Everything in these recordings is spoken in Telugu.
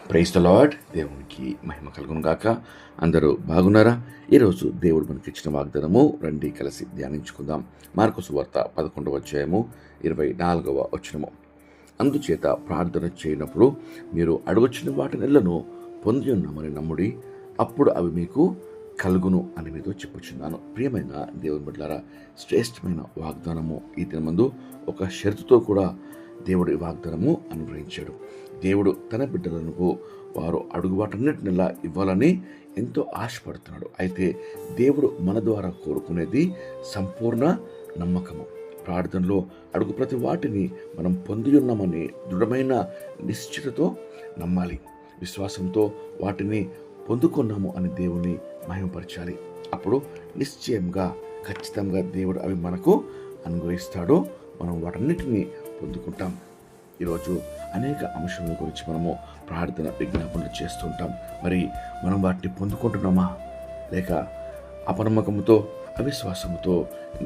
Praise the lord. దేవునికి మహిమ కలుగును గాక. అందరూ బాగున్నారా? ఈరోజు దేవుడు మనకి ఇచ్చిన వాగ్దానము రండి కలిసి ధ్యానించుకుందాం. మార్కు సువార్త 11వ అధ్యాయము 24వ వచనము. అందుచేత ప్రార్థన చేయనప్పుడు మీరు అడుగుచిన వాటినెల్లను పొంది ఉన్నామని నమ్ముడి, అప్పుడు అవి మీకు కలుగును అని మీతో చెప్పుచున్నాను. ప్రియమైన దేవుని బిడ్డలారా, శ్రేష్టమైన వాగ్దానము. ఈ దినమందు ఒక షరతుతో కూడా దేవుడు ఈ వాగ్దానము అనుగ్రహించాడు. దేవుడు తన బిడ్డలకు వారు అడుగు వాటన్నిటినిలా ఇవ్వాలని ఎంతో ఆశపడుతున్నాడు. అయితే దేవుడు మన ద్వారా కోరుకునేది సంపూర్ణ నమ్మకము. ప్రార్థనలో అడుగు ప్రతి వాటిని మనం పొంది ఉన్నామని దృఢమైన నిశ్చితతో నమ్మాలి. విశ్వాసంతో వాటిని పొందుకున్నాము అని దేవుని మహిమపరచాలి. అప్పుడు నిశ్చయంగా ఖచ్చితంగా దేవుడు అవి మనకు అనుగ్రహిస్తాడు. మనం వాటన్నిటిని పొందుకుంటాం. ఈరోజు అనేక అంశాల గురించి మనము ప్రార్థన విజ్ఞాపనలు చేస్తుంటాం. మరి మనం వాటిని పొందుకుంటున్నామా, లేక అపనమ్మకంతో అవిశ్వాసంతో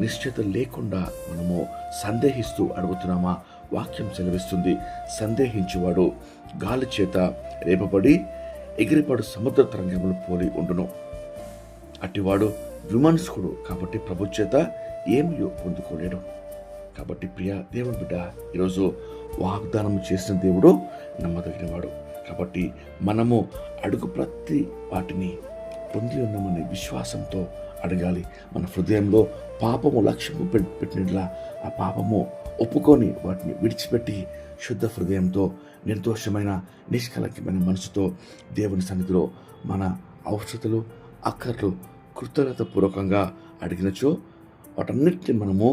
నిశ్చయత లేకుండా మనము సందేహిస్తూ అడుగుతున్నామా? వాక్యం సెలవిస్తుంది, సందేహించేవాడు గాలి చేత రేపబడి ఎగిరిపడు సముద్ర తరంగములు పోలి ఉండును. అట్టివాడు విమర్శకుడు కాబట్టి ప్రభు చేత ఏమీ పొందుకోలేడు. కాబట్టి ప్రియ దేవుని బిడ్డ, ఈరోజు వాగ్దానం చేసిన దేవుడు నమ్మదగినవాడు. కాబట్టి మనము అడుగు ప్రతి వాటిని పొంది ఉన్నామని విశ్వాసంతో అడగాలి. మన హృదయంలో పాపము లక్ష్యము పెట్టినట్లా ఆ పాపము ఒప్పుకొని వాటిని విడిచిపెట్టి శుద్ధ హృదయంతో నిర్దోషమైన నిష్కలకమైన మనసుతో దేవుని సన్నిధిలో మన అవసరతలు అక్కర్లు కృతజ్ఞత పూర్వకంగా అడిగినచో వాటన్నిటిని మనము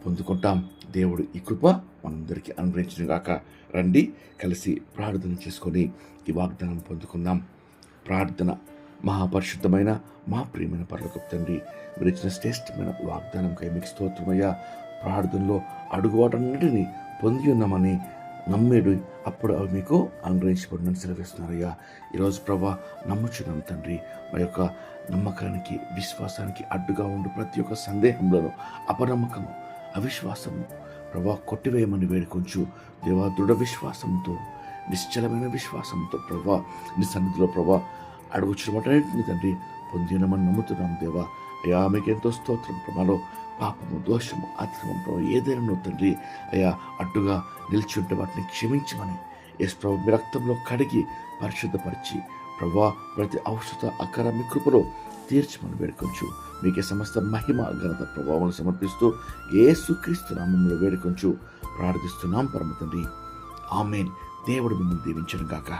పొందుకుంటాం. దేవుడు ఈ కృప మనందరికీ అనుగ్రహించిన గాక. రండి కలిసి ప్రార్థన చేసుకొని ఈ వాగ్దానం పొందుకుందాం. ప్రార్థన. మహాపరిశుద్ధమైన మా ప్రియమైన పరలోకపు తండ్రి, మీరు ఇచ్చిన శ్రేష్టమైన వాగ్దానంకై మీకు స్తోత్రమయ్యా. ప్రార్థనలో అడుగు వాటన్నిటిని పొంది ఉన్నామని నమ్మేడు, అప్పుడు అవి మీకు అనుగ్రహించబడినని సెలవిస్తున్నారయ్యా. ఈరోజు ప్రభా నమ్ముచున్నాం తండ్రి. మా యొక్క నమ్మకానికి విశ్వాసానికి అడ్డుగా ఉండు ప్రతి ఒక్క సందేహంలోనూ అపనమ్మకము అవిశ్వాసము ప్రభా కొట్టివేయమని వేడుకొంచు దేవా. దృఢ విశ్వాసంతో నిశ్చలమైన విశ్వాసంతో ప్రభా నీ సన్నిధిలో ప్రభా అడుగుచున్నవాటన్నిటిని తండ్రి పొందినమని నమ్ముతున్నాం దేవా. అయ్యా మీకు ఎంతో స్తోత్రం. ప్రభాలో పాపము దోషము అతిక్రమం ప్రభావ ఏదైనా తండ్రి అయ్యా అడ్డుగా నిలిచి ఉంటే వాటిని క్షమించమని యేసు ప్రభు మీ రక్తంలో కడిగి పరిశుద్ధపరిచి ప్రభా ప్రతి ఔషధ అక్కర మీ కృపలో తీర్చమని వేడుకొంచు. మీకే సమస్త మహిమ ఘనత ప్రభావం సమర్పిస్తూ యేసుక్రీస్తు నామములో వేడుకొంచు ప్రార్థిస్తున్నాం పరమ తండ్రి. ఆమేన్. దేవుడు మిమ్మల్ని దీవించును గాక.